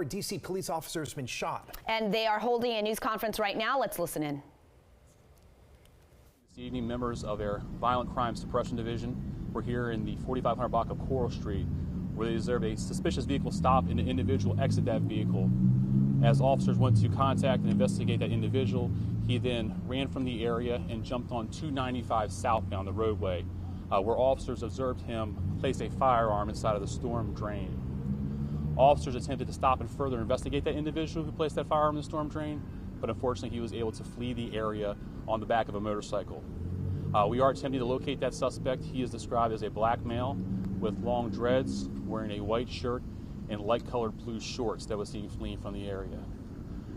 D.C. police officer has been shot. And they are holding a news conference right now. Let's listen in. This evening, members of our Violent Crime Suppression Division were here in the 4500 block of Coral Street, where they observed a suspicious vehicle stop and an individual exit that vehicle. As officers went to contact and investigate that individual, he then ran from the area and jumped on I-295 southbound the roadway, where officers observed him place a firearm inside of the storm drain. Officers attempted to stop and further investigate that individual who placed that firearm in the storm drain, but unfortunately he was able to flee the area on the back of a motorcycle. We are attempting to locate that suspect. He is described as a black male with long dreads, wearing a white shirt and light-colored blue shorts that was seen fleeing from the area.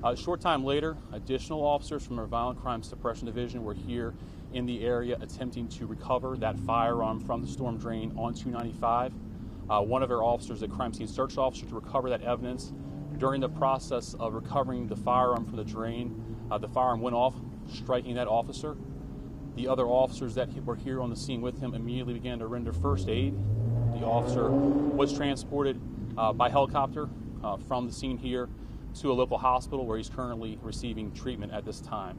A short time later, additional officers from our Violent Crime Suppression Division were here in the area attempting to recover that firearm from the storm drain on 295. One of our officers, a crime scene search officer, to recover that evidence. During the process of recovering the firearm from the drain, the firearm went off, striking that officer. The other officers that were here on the scene with him immediately began to render first aid. The officer was transported by helicopter from the scene here to a local hospital where he's currently receiving treatment at this time.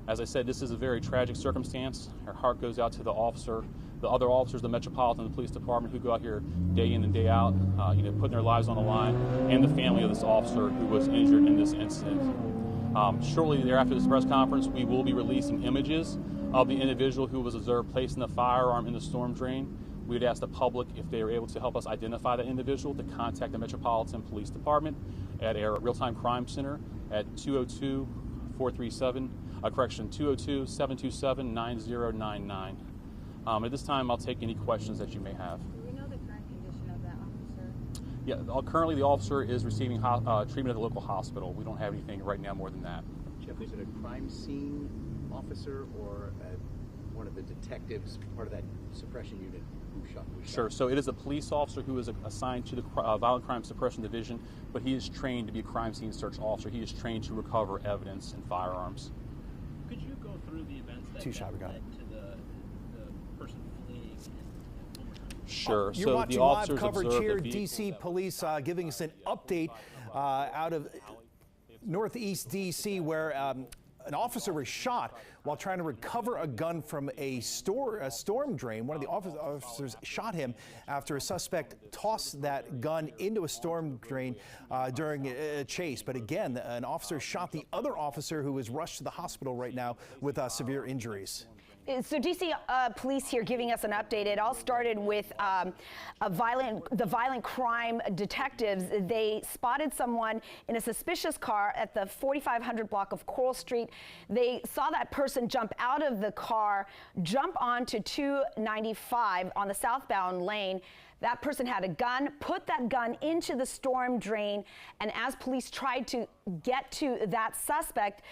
As I said, this is a very tragic circumstance. Our heart goes out to the other officers, the Metropolitan Police Department, who go out here day in and day out, putting their lives on the line, and the family of this officer who was injured in this incident. Shortly thereafter this press conference, we will be releasing images of the individual who was observed placing the firearm in the storm drain. We would ask the public, if they are able to help us identify that individual, to contact the Metropolitan Police Department at our Real-Time Crime Center at 202-727-9099. At this time, I'll take any questions that you may have. Do we know the current condition of that officer? Yeah, currently the officer is receiving treatment at the local hospital. We don't have anything right now more than that. Jeff, is it a crime scene officer or one of the detectives, part of that suppression unit who shot? Sure. So it is a police officer who is assigned to the Violent Crime Suppression Division, but he is trained to be a crime scene search officer. He is trained to recover evidence and firearms. Could you go through the events that led to the person fleeing? Sure. You're so watching the live officers coverage here. the D.C. police giving us an update out of Northeast D.C. where an officer was shot while trying to recover a gun from a storm drain. One of the officers shot him after a suspect tossed that gun into a storm drain during a chase. But again, an officer shot the other officer, who was rushed to the hospital right now with severe injuries. So D.C. police here giving us an update. It all started with the violent crime detectives. They spotted someone in a suspicious car at the 4500 block of Coral Street. They saw that person jump out of the car, jump onto 295 on the southbound lane. That person had a gun, put that gun into the storm drain, and as police tried to get to that suspect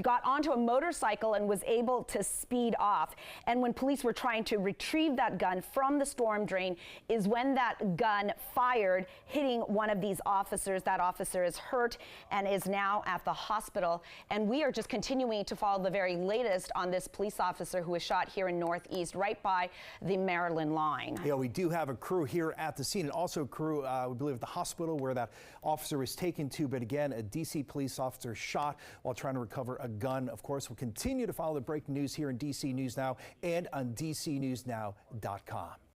got onto a motorcycle and was able to speed off. And when police were trying to retrieve that gun from the storm drain is when that gun fired, hitting one of these officers. That officer is hurt and is now at the hospital. And we are just continuing to follow the very latest on this police officer who was shot here in Northeast, right by the Maryland line. Yeah, we do have a crew here at the scene, and also crew, we believe, at the hospital where that officer was taken to. But again, a D.C. police officer shot while trying to recover a gun. Of course, we'll continue to follow the breaking news here in D.C. News Now and on DCNewsNow.com.